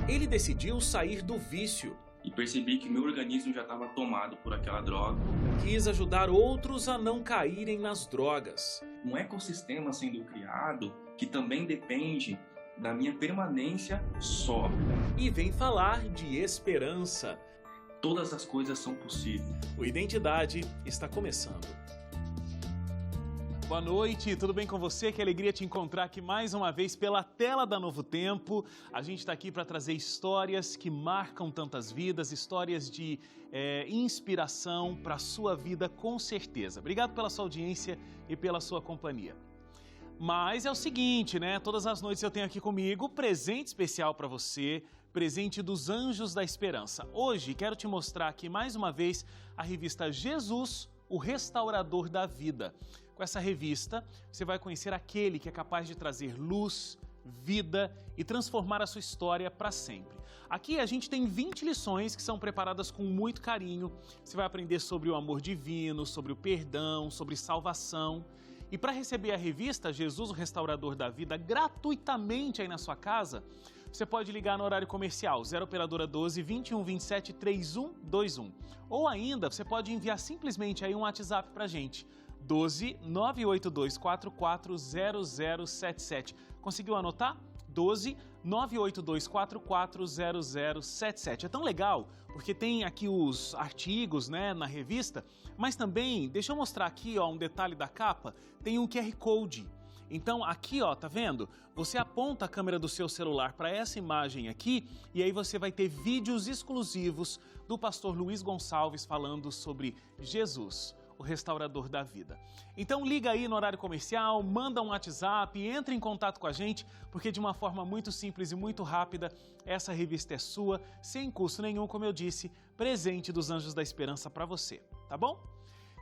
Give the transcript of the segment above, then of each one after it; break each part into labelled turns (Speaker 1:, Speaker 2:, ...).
Speaker 1: Ele decidiu sair do vício.
Speaker 2: E percebi que meu organismo já estava tomado por aquela droga.
Speaker 1: Quis ajudar outros a não caírem nas drogas.
Speaker 2: Um ecossistema sendo criado que também depende da minha permanência só.
Speaker 1: E vem falar de esperança.
Speaker 2: Todas as coisas são possíveis.
Speaker 1: O Identidade está começando. Boa noite, tudo bem com você? Que alegria te encontrar aqui mais uma vez pela tela da Novo Tempo. A gente está aqui para trazer histórias que marcam tantas vidas, histórias de inspiração para a sua vida, com certeza. Obrigado pela sua audiência e pela sua companhia. Mas é o seguinte, né? Todas as noites eu tenho aqui comigo presente especial para você, presente dos Anjos da Esperança. Hoje quero te mostrar aqui mais uma vez a revista Jesus, o Restaurador da Vida. Com essa revista, você vai conhecer aquele que é capaz de trazer luz, vida e transformar a sua história para sempre. Aqui a gente tem 20 lições que são preparadas com muito carinho. Você vai aprender sobre o amor divino, sobre o perdão, sobre salvação. E para receber a revista Jesus, o Restaurador da Vida, gratuitamente aí na sua casa, você pode ligar no horário comercial 0 operadora 12 21 27 3121. Ou ainda, você pode enviar simplesmente aí um WhatsApp para a gente. 12 98244 0077. Conseguiu anotar? 12 98244 0077. É tão legal porque tem aqui os artigos, né, na revista, mas também, deixa eu mostrar aqui, ó, um detalhe da capa, tem um QR Code. Então aqui, ó, tá vendo? Você aponta a câmera do seu celular para essa imagem aqui e aí você vai ter vídeos exclusivos do pastor Luiz Gonçalves falando sobre Jesus, o Restaurador da Vida. Então liga aí no horário comercial, manda um WhatsApp, entre em contato com a gente, porque de uma forma muito simples e muito rápida, essa revista é sua, sem custo nenhum, como eu disse, presente dos Anjos da Esperança para você, tá bom?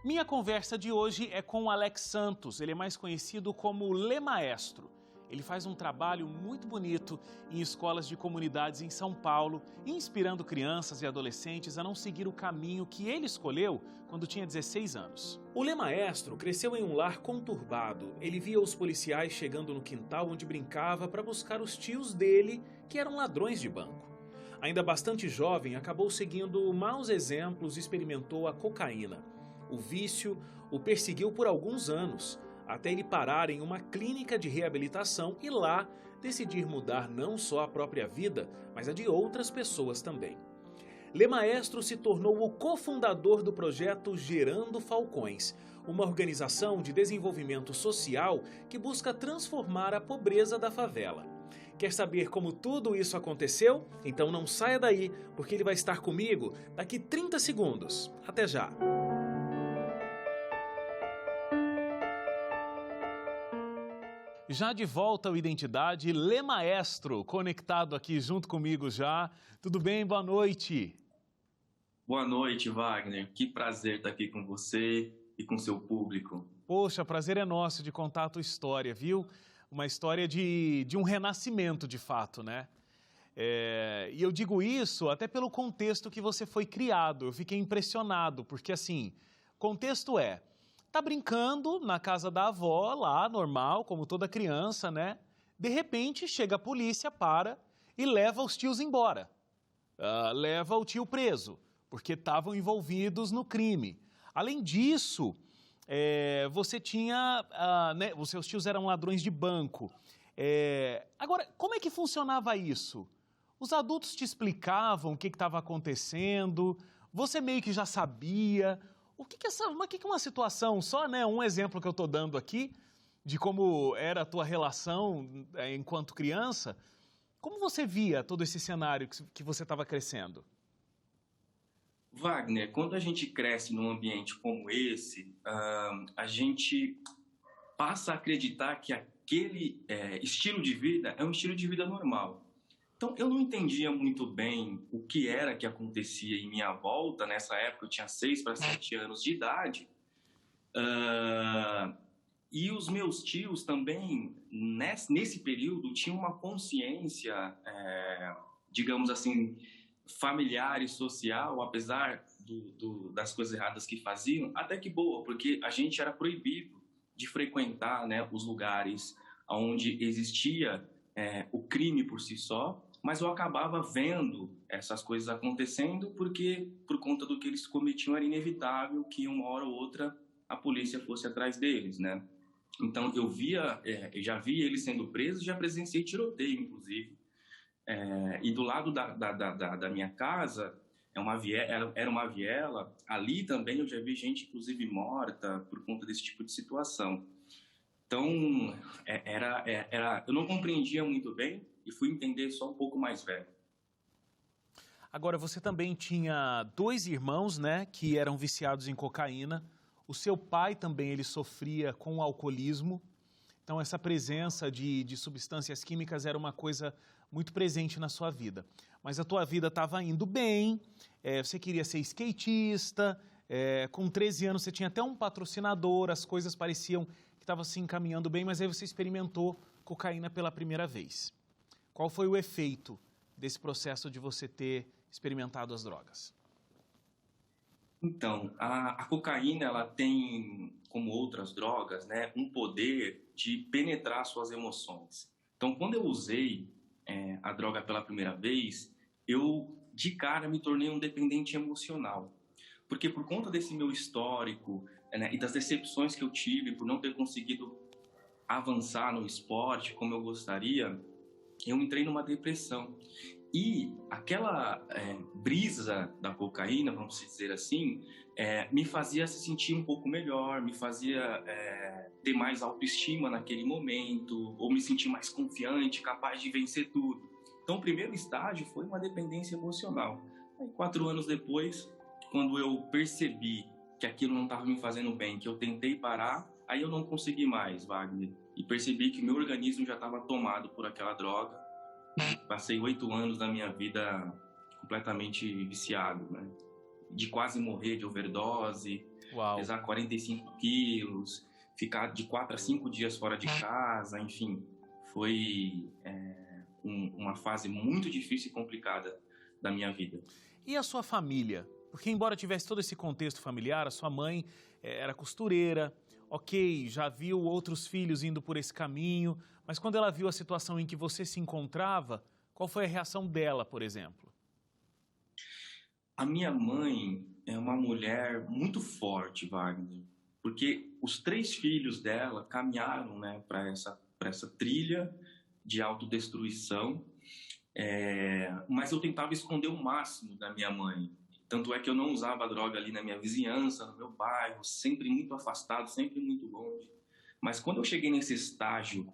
Speaker 1: Minha conversa de hoje é com o Alex Santos, ele é mais conhecido como Lê Maestro. Ele faz um trabalho muito bonito em escolas de comunidades em São Paulo, inspirando crianças e adolescentes a não seguir o caminho que ele escolheu quando tinha 16 anos. O Lê Maestro cresceu em um lar conturbado. Ele via os policiais chegando no quintal onde brincava para buscar os tios dele, que eram ladrões de banco. Ainda bastante jovem, acabou seguindo maus exemplos e experimentou a cocaína. O vício o perseguiu por alguns anos, até ele parar em uma clínica de reabilitação e lá decidir mudar não só a própria vida, mas a de outras pessoas também. Lê Maestro se tornou o cofundador do projeto Gerando Falcões, uma organização de desenvolvimento social que busca transformar a pobreza da favela. Quer saber como tudo isso aconteceu? Então não saia daí, porque ele vai estar comigo daqui 30 segundos. Até já! Já de volta ao Identidade, Lê Maestro, conectado aqui junto comigo já. Tudo bem? Boa noite.
Speaker 2: Boa noite, Wagner. Que prazer estar aqui com você e com seu público.
Speaker 1: Poxa, prazer é nosso de contar a tua história, viu? Uma história de um renascimento, de fato, né? E eu digo isso até pelo contexto que você foi criado. Eu fiquei impressionado, porque assim, contexto é... Tá brincando na casa da avó, lá, normal, como toda criança, né? De repente, chega a polícia, para e leva os tios embora. Leva o tio preso, porque estavam envolvidos no crime. Além disso, você tinha... né, os seus tios eram ladrões de banco. Agora, como é que funcionava isso? Os adultos te explicavam o que estava acontecendo? Você meio que já sabia... O que é uma situação, só né, um exemplo que eu estou dando aqui, de como era a tua relação enquanto criança, como você via todo esse cenário que você estava crescendo?
Speaker 2: Wagner, quando a gente cresce num ambiente como esse, a gente passa a acreditar que aquele estilo de vida é um estilo de vida normal. Então, eu não entendia muito bem o que era que acontecia em minha volta. Nessa época, eu tinha 6 para 7 anos de idade. E os meus tios também, nesse período, tinham uma consciência, digamos assim, familiar e social, apesar das coisas erradas que faziam, até que boa, porque a gente era proibido de frequentar, né, os lugares onde existia o crime por si só, mas eu acabava vendo essas coisas acontecendo porque, por conta do que eles cometiam, era inevitável que uma hora ou outra a polícia fosse atrás deles, né? Então, eu já vi eles sendo presos, já presenciei tiroteio, inclusive. E do lado da minha casa, era uma viela, ali também eu já vi gente, inclusive, morta por conta desse tipo de situação. Então, eu não compreendia muito bem e fui entender só um pouco mais velho.
Speaker 1: Agora, você também tinha 2 irmãos, né, que eram viciados em cocaína. O seu pai também, ele sofria com o alcoolismo. Então, essa presença de substâncias químicas era uma coisa muito presente na sua vida. Mas a tua vida estava indo bem, você queria ser skatista, com 13 anos você tinha até um patrocinador, as coisas pareciam que estavam se encaminhando bem, mas aí você experimentou cocaína pela primeira vez. Qual foi o efeito desse processo de você ter experimentado as drogas?
Speaker 2: Então, a cocaína, ela tem, como outras drogas, né, um poder de penetrar suas emoções. Então, quando eu usei a droga pela primeira vez, eu, de cara, me tornei um dependente emocional. Porque por conta desse meu histórico, né, e das decepções que eu tive por não ter conseguido avançar no esporte como eu gostaria, eu entrei numa depressão. E aquela brisa da cocaína, vamos dizer assim, me fazia se sentir um pouco melhor, me fazia ter mais autoestima naquele momento, ou me sentir mais confiante, capaz de vencer tudo. Então, o primeiro estágio foi uma dependência emocional. Aí, 4 anos depois, quando eu percebi que aquilo não estava me fazendo bem, que eu tentei parar, aí eu não consegui mais, Wagner. E percebi que meu organismo já estava tomado por aquela droga. Passei 8 anos da minha vida completamente viciado, né? De quase morrer de overdose,
Speaker 1: Uau.
Speaker 2: pesar 45 quilos, ficar de 4 a 5 dias fora de casa, enfim. Foi uma fase muito difícil e complicada da minha vida.
Speaker 1: E a sua família? Porque embora tivesse todo esse contexto familiar, a sua mãe era costureira, ok, já viu outros filhos indo por esse caminho, mas quando ela viu a situação em que você se encontrava, qual foi a reação dela, por exemplo?
Speaker 2: A minha mãe é uma mulher muito forte, Wagner, porque os 3 filhos dela caminharam, né, para essa trilha de autodestruição, mas eu tentava esconder o máximo da minha mãe. Tanto é que eu não usava droga ali na minha vizinhança, no meu bairro, sempre muito afastado, sempre muito longe. Mas quando eu cheguei nesse estágio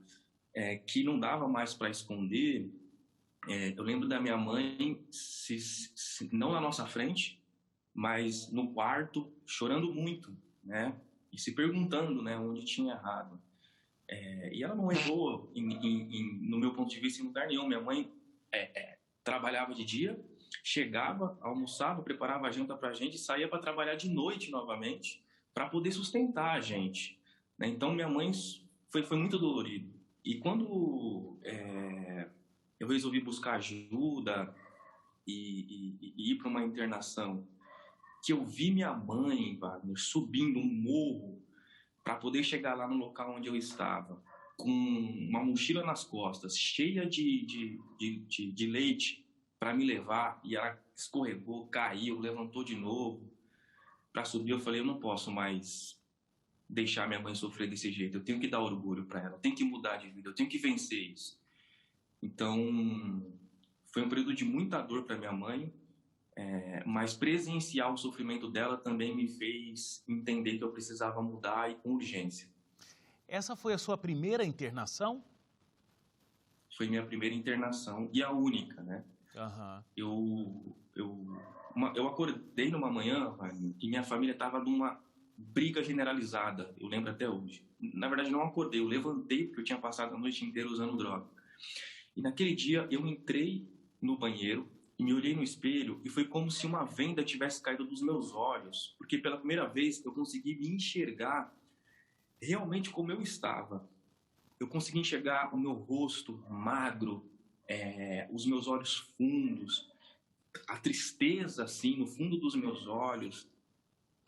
Speaker 2: que não dava mais para esconder, eu lembro da minha mãe, não na nossa frente, mas no quarto, chorando muito, né? E se perguntando, né, onde tinha errado. E ela não errou, no meu ponto de vista, em lugar nenhum. Minha mãe trabalhava de dia, chegava, almoçava, preparava a janta para a gente e saía para trabalhar de noite novamente para poder sustentar a gente, né? Então, minha mãe foi muito dolorido. E quando eu resolvi buscar ajuda e ir para uma internação, que eu vi minha mãe, Wagner, subindo um morro para poder chegar lá no local onde eu estava, com uma mochila nas costas, cheia de leite para me levar, e ela escorregou, caiu, levantou de novo para subir. Eu falei, eu não posso mais deixar minha mãe sofrer desse jeito, eu tenho que dar orgulho para ela, eu tenho que mudar de vida, eu tenho que vencer isso. Então, foi um período de muita dor para minha mãe, mas presenciar o sofrimento dela também me fez entender que eu precisava mudar e com urgência.
Speaker 1: Essa foi a sua primeira internação?
Speaker 2: Foi minha primeira internação e a única, né?
Speaker 1: Uhum.
Speaker 2: Eu acordei numa manhã, e minha família estava numa briga generalizada, eu lembro até hoje. Na verdade, não acordei, eu levantei porque eu tinha passado a noite inteira usando droga. E naquele dia eu entrei no banheiro e me olhei no espelho e foi como se uma venda tivesse caído dos meus olhos, porque pela primeira vez eu consegui me enxergar realmente como eu estava. Eu consegui enxergar o meu rosto magro, os meus olhos fundos, a tristeza assim no fundo dos meus olhos,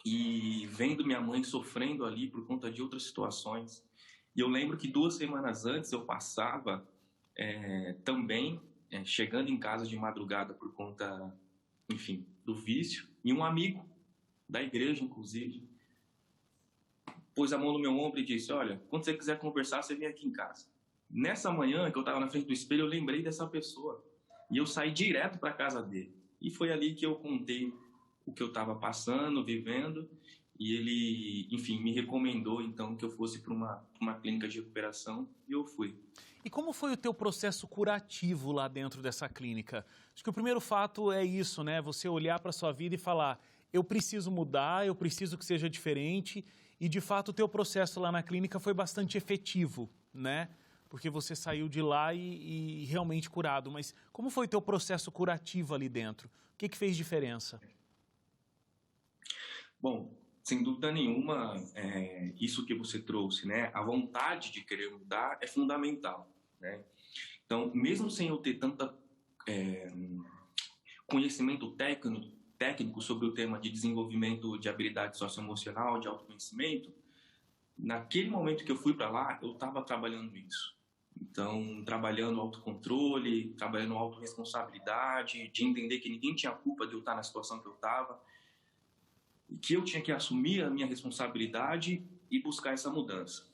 Speaker 2: e vendo minha mãe sofrendo ali por conta de outras situações. E eu lembro que 2 semanas antes eu passava também chegando em casa de madrugada por conta, enfim, do vício, e um amigo da igreja, inclusive, pôs a mão no meu ombro e disse: olha, quando você quiser conversar, você vem aqui em casa. Nessa manhã que eu estava na frente do espelho, eu lembrei dessa pessoa e eu saí direto para a casa dele. E foi ali que eu contei o que eu estava passando, vivendo, e ele, enfim, me recomendou então que eu fosse para uma clínica de recuperação, e eu fui.
Speaker 1: E como foi o teu processo curativo lá dentro dessa clínica? Acho que o primeiro fato é isso, né? Você olhar para a sua vida e falar: eu preciso mudar, eu preciso que seja diferente. E, de fato, o teu processo lá na clínica foi bastante efetivo, né? Porque você saiu de lá e realmente curado. Mas como foi o teu processo curativo ali dentro? O que fez diferença?
Speaker 2: Bom, sem dúvida nenhuma, isso que você trouxe, né? A vontade de querer mudar é fundamental, né? Então, mesmo sem eu ter tanta conhecimento técnico sobre o tema de desenvolvimento de habilidade socioemocional, de autoconhecimento, naquele momento que eu fui para lá, eu estava trabalhando isso. Então, trabalhando autocontrole, trabalhando autorresponsabilidade, de entender que ninguém tinha culpa de eu estar na situação que eu estava, e que eu tinha que assumir a minha responsabilidade e buscar essa mudança.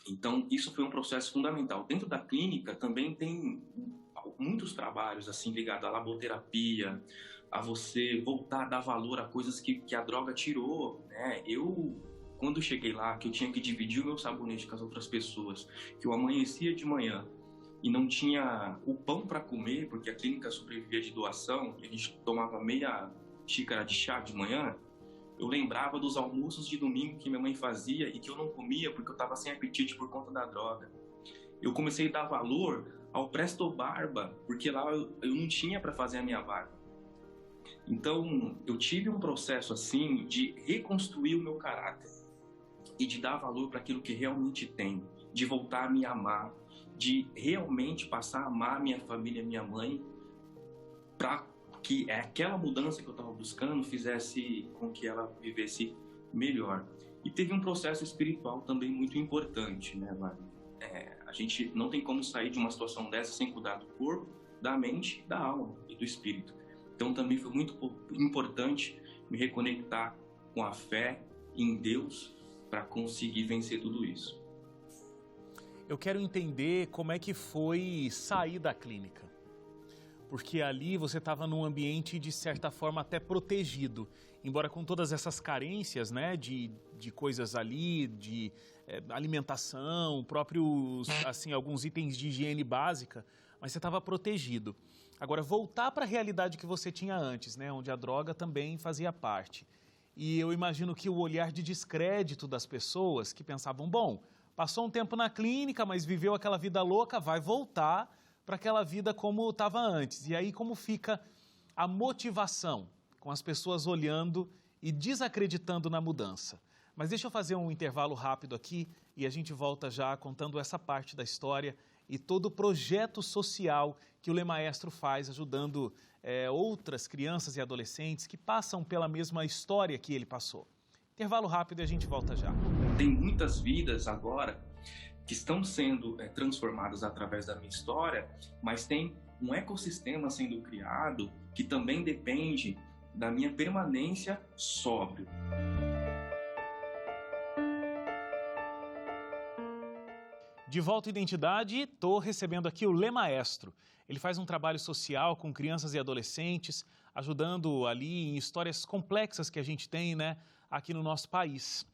Speaker 2: Então, isso foi um processo fundamental. Dentro da clínica também tem muitos trabalhos assim ligados à laboterapia, a você voltar a dar valor a coisas que a droga tirou, né? Quando cheguei lá, que eu tinha que dividir o meu sabonete com as outras pessoas, que eu amanhecia de manhã e não tinha o pão para comer, porque a clínica sobrevivia de doação, e a gente tomava meia xícara de chá de manhã, eu lembrava dos almoços de domingo que minha mãe fazia e que eu não comia porque eu estava sem apetite por conta da droga. Eu comecei a dar valor ao Presto Barba, porque lá eu não tinha para fazer a minha barba. Então, eu tive um processo assim de reconstruir o meu caráter e de dar valor para aquilo que realmente tenho, de voltar a me amar, de realmente passar a amar minha família, minha mãe, para que aquela mudança que eu estava buscando fizesse com que ela vivesse melhor. E teve um processo espiritual também muito importante, né, Mari? A gente não tem como sair de uma situação dessa sem cuidar do corpo, da mente, da alma e do espírito. Então também foi muito importante me reconectar com a fé em Deus para conseguir vencer tudo isso.
Speaker 1: Eu quero entender como é que foi sair da clínica. Porque ali você estava num ambiente, de certa forma, até protegido. Embora com todas essas carências, né, de coisas ali, de alimentação, próprios, assim, alguns itens de higiene básica, mas você estava protegido. Agora, voltar para a realidade que você tinha antes, né, onde a droga também fazia parte. E eu imagino que o olhar de descrédito das pessoas que pensavam: bom, passou um tempo na clínica, mas viveu aquela vida louca, vai voltar para aquela vida como estava antes. E aí como fica a motivação com as pessoas olhando e desacreditando na mudança. Mas deixa eu fazer um intervalo rápido aqui e a gente volta já contando essa parte da história e todo o projeto social que o Lê Maestro faz, ajudando outras crianças e adolescentes que passam pela mesma história que ele passou. Intervalo rápido e a gente volta já.
Speaker 2: Tem muitas vidas agora que estão sendo transformadas através da minha história, mas tem um ecossistema sendo criado que também depende da minha permanência sóbrio.
Speaker 1: De volta à identidade, estou recebendo aqui o Lê Maestro. Ele faz um trabalho social com crianças e adolescentes, ajudando ali em histórias complexas que a gente tem, né, aqui no nosso país.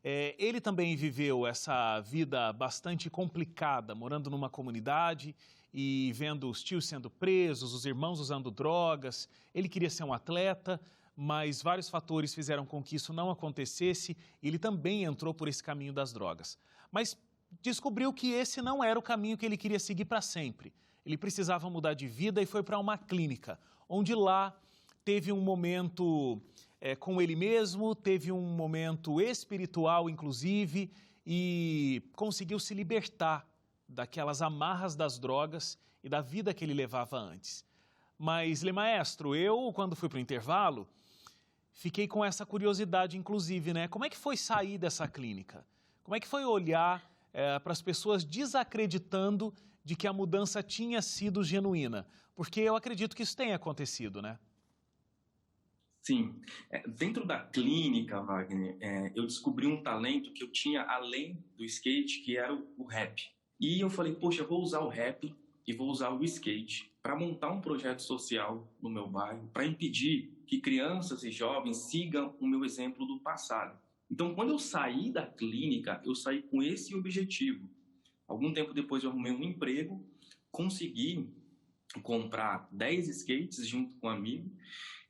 Speaker 1: Ele também viveu essa vida bastante complicada, morando numa comunidade e vendo os tios sendo presos, os irmãos usando drogas. Ele queria ser um atleta, mas vários fatores fizeram com que isso não acontecesse e ele também entrou por esse caminho das drogas. Mas descobriu que esse não era o caminho que ele queria seguir para sempre. Ele precisava mudar de vida e foi para uma clínica, onde lá teve um momento com ele mesmo, teve um momento espiritual, inclusive, e conseguiu se libertar daquelas amarras das drogas e da vida que ele levava antes. Mas, Lê Maestro, eu, quando fui para o intervalo, fiquei com essa curiosidade, inclusive, né? Como é que foi sair dessa clínica? Como é que foi olhar para as pessoas desacreditando de que a mudança tinha sido genuína? Porque eu acredito que isso tenha acontecido, né?
Speaker 2: Sim. Dentro da clínica, Wagner, eu descobri um talento que eu tinha além do skate, que era o rap. E eu falei, poxa, eu vou usar o rap e vou usar o skate para montar um projeto social no meu bairro, para impedir que crianças e jovens sigam o meu exemplo do passado. Então, quando eu saí da clínica, eu saí com esse objetivo. Algum tempo depois eu arrumei um emprego, consegui comprar 10 skates junto com um amigo,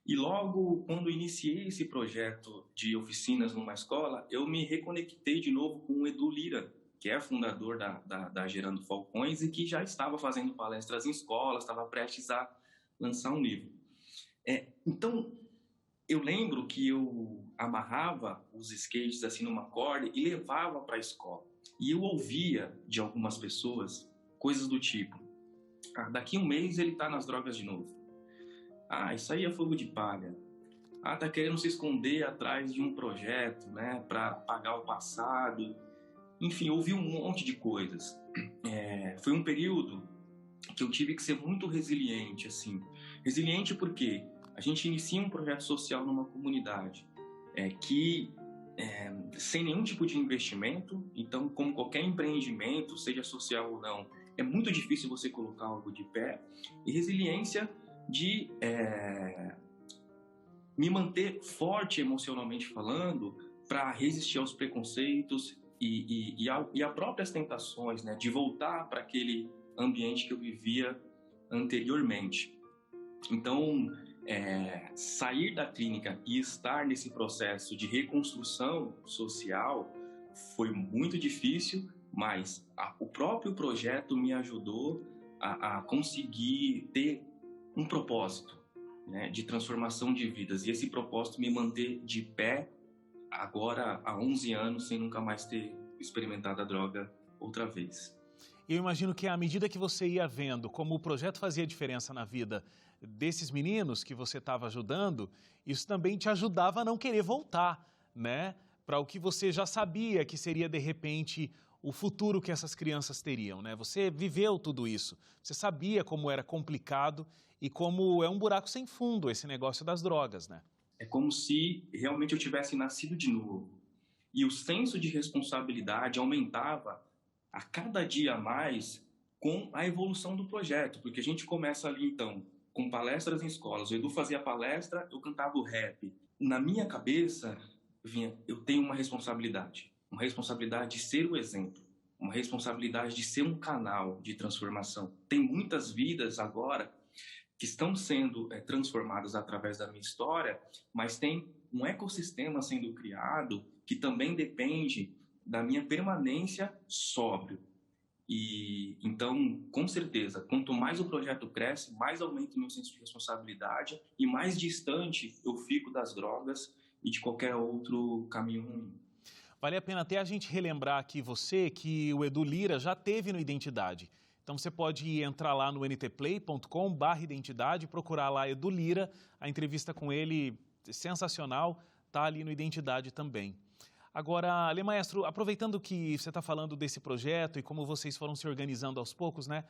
Speaker 2: e logo quando iniciei esse projeto de oficinas numa escola, eu me reconectei de novo com o Edu Lira, que é fundador da Gerando Falcões e que já estava fazendo palestras em escolas, estava prestes a lançar um livro. Então, eu lembro que eu amarrava os skates assim numa corda e levava para a escola. E eu ouvia de algumas pessoas coisas do tipo: daqui um mês ele está nas drogas de novo. Isso aí é fogo de palha. Tá querendo se esconder atrás de um projeto, né, para pagar o passado. Enfim, ouvi um monte de coisas. Foi um período que eu tive que ser muito resiliente, assim. Resiliente porque a gente inicia um projeto social numa comunidade sem nenhum tipo de investimento. Então, como qualquer empreendimento, seja social ou não, é muito difícil você colocar algo de pé. E resiliência de me manter forte emocionalmente falando para resistir aos preconceitos e a próprias tentações, né, de voltar para aquele ambiente que eu vivia anteriormente. Então, sair da clínica e estar nesse processo de reconstrução social foi muito difícil, mas o próprio projeto me ajudou a conseguir ter um propósito, né, de transformação de vidas. E esse propósito me manter de pé agora há 11 anos sem nunca mais ter experimentado a droga outra vez.
Speaker 1: Eu imagino que à medida que você ia vendo como o projeto fazia diferença na vida desses meninos que você estava ajudando, isso também te ajudava a não querer voltar, né, para o que você já sabia que seria de repente o futuro que essas crianças teriam, né? Você viveu tudo isso, você sabia como era complicado e como é um buraco sem fundo esse negócio das drogas, né?
Speaker 2: É como se realmente eu tivesse nascido de novo. E o senso de responsabilidade aumentava a cada dia mais com a evolução do projeto, porque a gente começa ali, então, com palestras em escolas. O Edu fazia palestra, eu cantava o rap. Na minha cabeça, eu tenho uma responsabilidade de ser o exemplo, uma responsabilidade de ser um canal de transformação. Tem muitas vidas agora que estão sendo transformadas através da minha história, mas tem um ecossistema sendo criado que também depende da minha permanência sóbrio. E então, com certeza, quanto mais o projeto cresce, mais aumenta o meu senso de responsabilidade e mais distante eu fico das drogas e de qualquer outro caminho ruim.
Speaker 1: Vale a pena até a gente relembrar aqui você que o Edu Lira já teve no Identidade. Então você pode entrar lá no ntplay.com/identidade, procurar lá Edu Lira, a entrevista com ele sensacional, tá ali no Identidade também. Agora, Lê Maestro, aproveitando que você está falando desse projeto e como vocês foram se organizando aos poucos, né?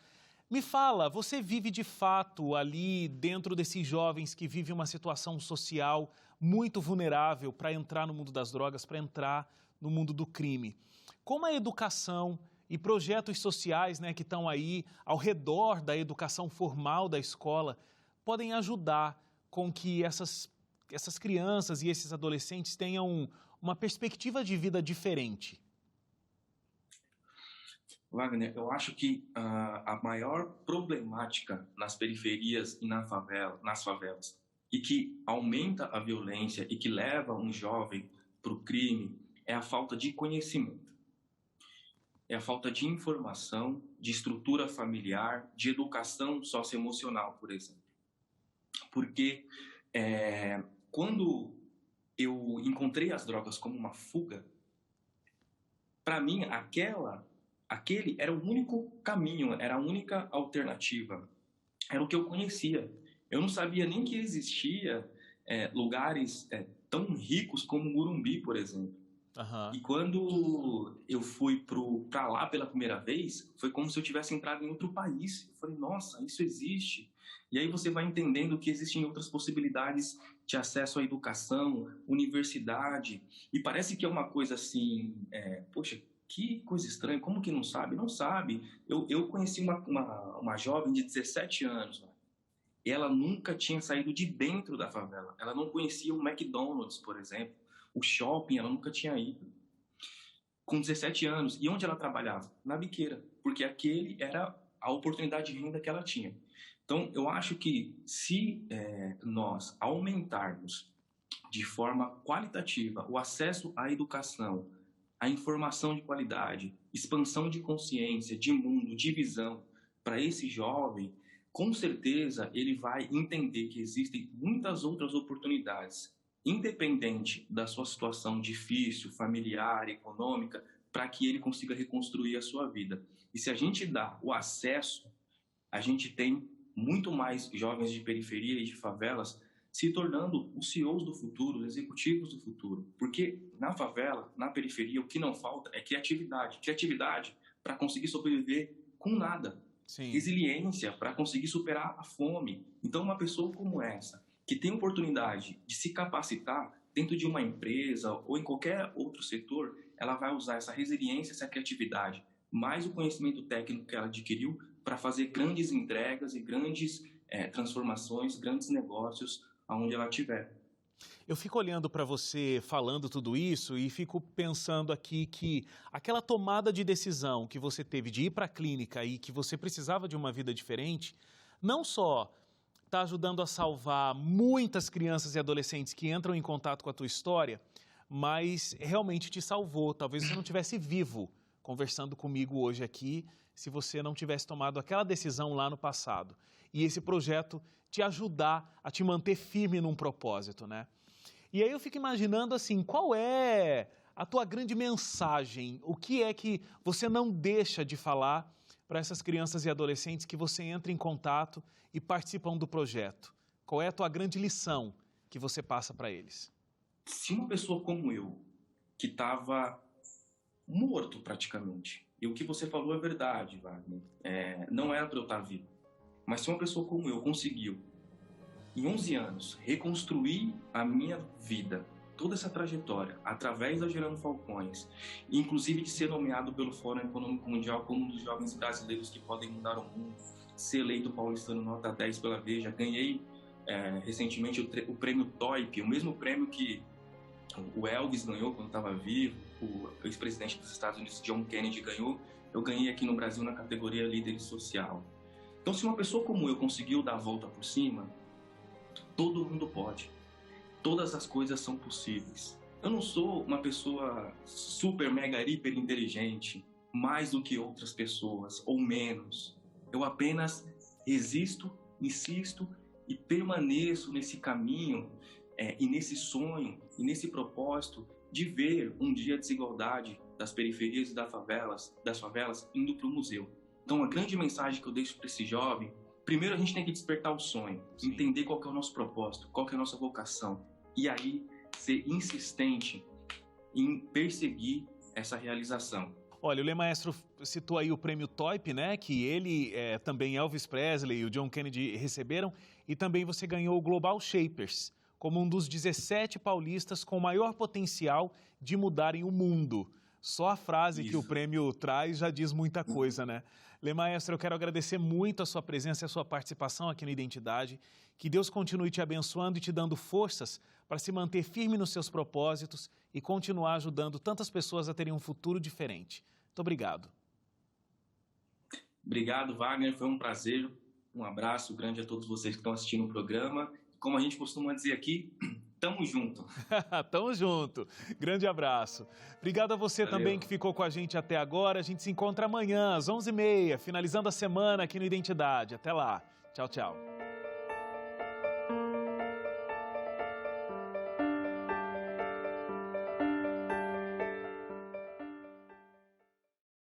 Speaker 1: Me fala, você vive de fato ali dentro desses jovens que vivem uma situação social muito vulnerável para entrar no mundo das drogas, para entrar no mundo do crime. Como a educação e projetos sociais, né, que estão aí ao redor da educação formal da escola podem ajudar com que essas crianças e esses adolescentes tenham uma perspectiva de vida diferente?
Speaker 2: Wagner, eu acho que a maior problemática nas periferias e nas favelas, e que aumenta a violência e que leva um jovem para o crime, é a falta de conhecimento. É a falta de informação, de estrutura familiar, de educação socioemocional, por exemplo. Porque quando eu encontrei as drogas como uma fuga, para mim aquele era o único caminho, era a única alternativa, era o que eu conhecia. Eu não sabia nem que existia lugares tão ricos como Morumbi, por exemplo.
Speaker 1: Aham.
Speaker 2: E quando eu fui para lá pela primeira vez, foi como se eu tivesse entrado em outro país. Eu falei, nossa, isso existe. E aí você vai entendendo que existem outras possibilidades de acesso à educação, universidade. E parece que é uma coisa assim, poxa, que coisa estranha, como que não sabe? Não sabe. Eu conheci uma jovem de 17 anos, ela nunca tinha saído de dentro da favela. Ela não conhecia o McDonald's, por exemplo. O shopping, ela nunca tinha ido. Com 17 anos. E onde ela trabalhava? Na biqueira. Porque aquele era a oportunidade de renda que ela tinha. Então, eu acho que se nós aumentarmos de forma qualitativa o acesso à educação, à informação de qualidade, expansão de consciência, de mundo, de visão para esse jovem, com certeza ele vai entender que existem muitas outras oportunidades, independente da sua situação difícil, familiar, econômica, para que ele consiga reconstruir a sua vida. E se a gente dá o acesso, a gente tem muito mais jovens de periferia e de favelas se tornando os CEOs do futuro, os executivos do futuro. Porque na favela, na periferia, o que não falta é criatividade. Criatividade para conseguir sobreviver com nada.
Speaker 1: Sim.
Speaker 2: Resiliência para conseguir superar a fome. Então, uma pessoa como essa, que tem oportunidade de se capacitar dentro de uma empresa ou em qualquer outro setor, ela vai usar essa resiliência, essa criatividade, mais o conhecimento técnico que ela adquiriu para fazer grandes entregas e grandes transformações, grandes negócios aonde ela estiver.
Speaker 1: Eu fico olhando para você falando tudo isso e fico pensando aqui que aquela tomada de decisão que você teve de ir para a clínica e que você precisava de uma vida diferente, não só está ajudando a salvar muitas crianças e adolescentes que entram em contato com a tua história, mas realmente te salvou. Talvez você não estivesse vivo conversando comigo hoje aqui se você não tivesse tomado aquela decisão lá no passado. E esse projeto te ajudar a te manter firme num propósito, né? E aí eu fico imaginando assim, qual é a tua grande mensagem? O que é que você não deixa de falar para essas crianças e adolescentes que você entra em contato e participam do projeto? Qual é a tua grande lição que você passa para eles?
Speaker 2: Se uma pessoa como eu, que estava morto praticamente, e o que você falou é verdade, Wagner, não era para eu estar vivo, mas se uma pessoa como eu conseguiu, em 11 anos, reconstruir a minha vida, toda essa trajetória, através da Gerando Falcões, inclusive de ser nomeado pelo Fórum Econômico Mundial como um dos jovens brasileiros que podem mudar o mundo, ser eleito paulistano nota 10 pela Veja, ganhei recentemente o prêmio TOIP, o mesmo prêmio que o Elvis ganhou quando estava vivo, o ex-presidente dos Estados Unidos, John Kennedy, ganhou, eu ganhei aqui no Brasil na categoria líder social. Então, se uma pessoa como eu conseguiu dar a volta por cima, todo mundo pode. Todas as coisas são possíveis. Eu não sou uma pessoa super, mega, hiper inteligente, mais do que outras pessoas, ou menos. Eu apenas existo, insisto e permaneço nesse caminho e nesse sonho e nesse propósito de ver um dia a desigualdade das periferias e das favelas indo para o museu. Então, a grande mensagem que eu deixo para esse jovem, primeiro a gente tem que despertar o sonho,
Speaker 1: Sim.
Speaker 2: entender qual que é o nosso propósito, qual que é a nossa vocação, e aí ser insistente em perseguir essa realização.
Speaker 1: Olha, o Lê Maestro citou aí o prêmio TOIP, né, que ele, também Elvis Presley e o John Kennedy receberam, e também você ganhou o Global Shapers, como um dos 17 paulistas com maior potencial de mudarem o mundo. Só a frase
Speaker 2: Isso.
Speaker 1: que o prêmio traz já diz muita coisa, né? Lê Maestro, eu quero agradecer muito a sua presença e a sua participação aqui no Identidade. Que Deus continue te abençoando e te dando forças para se manter firme nos seus propósitos e continuar ajudando tantas pessoas a terem um futuro diferente. Muito obrigado.
Speaker 2: Obrigado, Wagner. Foi um prazer. Um abraço grande a todos vocês que estão assistindo o programa. Como a gente costuma dizer aqui, tamo junto.
Speaker 1: Tamo junto. Grande abraço. Obrigado a você
Speaker 2: Valeu.
Speaker 1: também que ficou com a gente até agora. A gente se encontra amanhã às 11h30, finalizando a semana aqui no Identidade. Até lá. Tchau, tchau.